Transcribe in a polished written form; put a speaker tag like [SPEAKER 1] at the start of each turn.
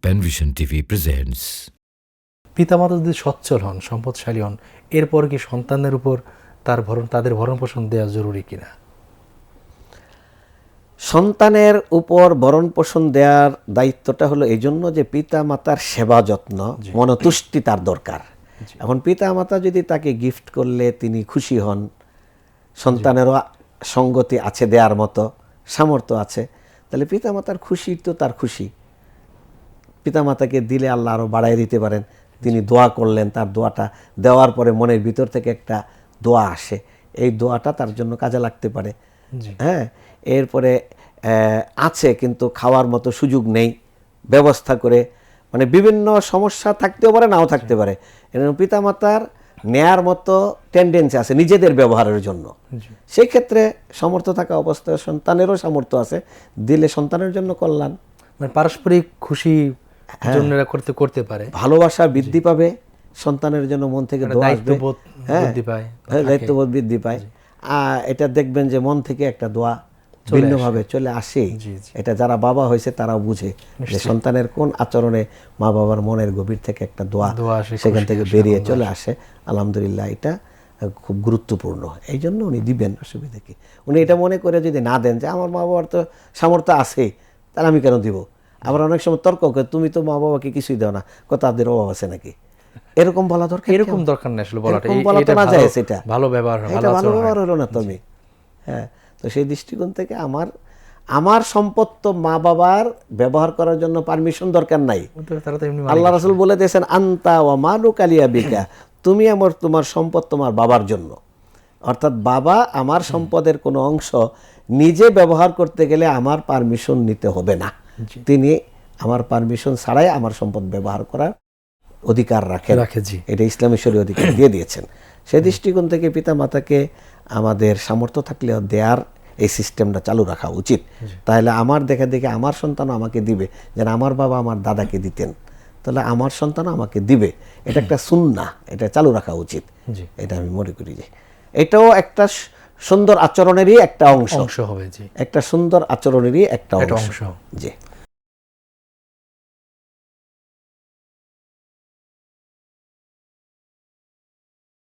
[SPEAKER 1] Panvision TV presents.
[SPEAKER 2] পিতামাতা যদি সচ্ছল হন, সম্পদশালী হন, এরপর কি সন্তানের উপর তাদের ভরণ পোষণ দেওয়া জরুরি কিনা?
[SPEAKER 3] সন্তানের উপর ভরণ পোষণ দেওয়ার দায়িত্বটা হলো এই জন্য যে পিতা মাতার সেবা যত্ন, মনতুষ্টি তার দরকার। এখন পিতা মাতা যদি তাকে গিফট করলে তিনি খুশি হন, সন্তানেরও সঙ্গতি আছে দেওয়ার মতো, সামর্থ্য আছে, তাহলে পিতা মাতার খুশি তো তার খুশি। পিতা মাতাকে দিলে আল্লাহ আরও বাড়াই দিতে পারেন। তিনি দোয়া করলেন, তার দোয়াটা দেওয়ার পরে মনের ভিতর থেকে একটা দোয়া আসে, এই দোয়াটা তার জন্য কাজে লাগতে পারে। হ্যাঁ, এরপরে আছে কিন্তু খাওয়ার মতো সুযোগ নেই, ব্যবস্থা করে, মানে বিভিন্ন সমস্যা থাকতেও পারে, নাও থাকতে পারে। পিতা মাতার নেয়ার মতো টেন্ডেন্সি আছে নিজেদের ব্যবহারের জন্য। সেই ক্ষেত্রে সামর্থ্য থাকা অবস্থায় সন্তানেরও সামর্থ্য আছে, দিলে সন্তানের জন্য কল্যাণ,
[SPEAKER 2] মানে পারস্পরিক খুশি করতে পারে,
[SPEAKER 3] ভালোবাসা বৃদ্ধি পাবে, সন্তানের জন্য মন থেকে দোয়া আসবে, দায়িত্ববোধ বৃদ্ধি পায়। এটা দেখবেন যে মন থেকে একটা দোয়া ভিন্নভাবে চলে আসে। এটা যারা বাবা হয়েছে তারাও বুঝে যে সন্তানের কোন আচরণে মা বাবার মনের গভীর থেকে একটা দোয়া সেখান থেকে বেরিয়ে চলে আসে। আলহামদুলিল্লাহ, এটা খুব গুরুত্বপূর্ণ। এই জন্য উনি দিবেন, অসুবিধা কি? উনি এটা মনে করে যদি না দেন যে আমার মা বাবার তো সামর্থ্য আছে, তাহলে আমি কেন দিব? আবার অনেক সময় তর্ক করে, তুমি তো মা বাবাকে কিছুই দাও না, তাদের অভাব আছে নাকি? এরকম বলা দরকার,
[SPEAKER 2] এরকম দরকার নেই আসলে বলাটা।
[SPEAKER 3] বলা তো না যায়, সেটা
[SPEAKER 2] ভালো ব্যবহার,
[SPEAKER 3] এটা ভালো ব্যবহার হলো না তুমি। হ্যাঁ, তো সেই দৃষ্টিকোণ থেকে আমার সম্পদ তো মা বাবার ব্যবহার করার জন্য পারমিশন দরকার নাই। আল্লাহ রাসূল বলে দিয়েছেন, আনতা ওয়া মালুকা লিআবিকা, তুমি তোমার সম্পদ তোমার বাবার জন্য। অর্থাৎ বাবা আমার সম্পদের কোনো অংশ নিজে ব্যবহার করতে গেলে আমার পারমিশন নিতে হবে না। তিনি আমার পারমিশন ছাড়াই আমার সম্পদ ব্যবহার করার অধিকার রাখেন। এটা ইসলামী শরীয়ত অধিকার দিয়ে দিয়েছেন। সেই দৃষ্টিকোণ থেকে পিতা মাতাকে আমাদের সামর্থ্য থাকলেও দেয়ার এই সিস্টেমটা চালু রাখা উচিত। তাহলে আমার দেখে দেখে আমার সন্তান আমাকে দিবে, যেন আমার বাবা আমার দাদাকে দিতেন, তাহলে আমার সন্তান আমাকে দিবে। এটা একটা সুন্নাহ, এটা চালু রাখা উচিত। এটা আমি মনে করি যে এটাও একটা সুন্দর আচরণেরই একটা অংশ হবে, একটা সুন্দর আচরণেরই একটা অংশ। জি।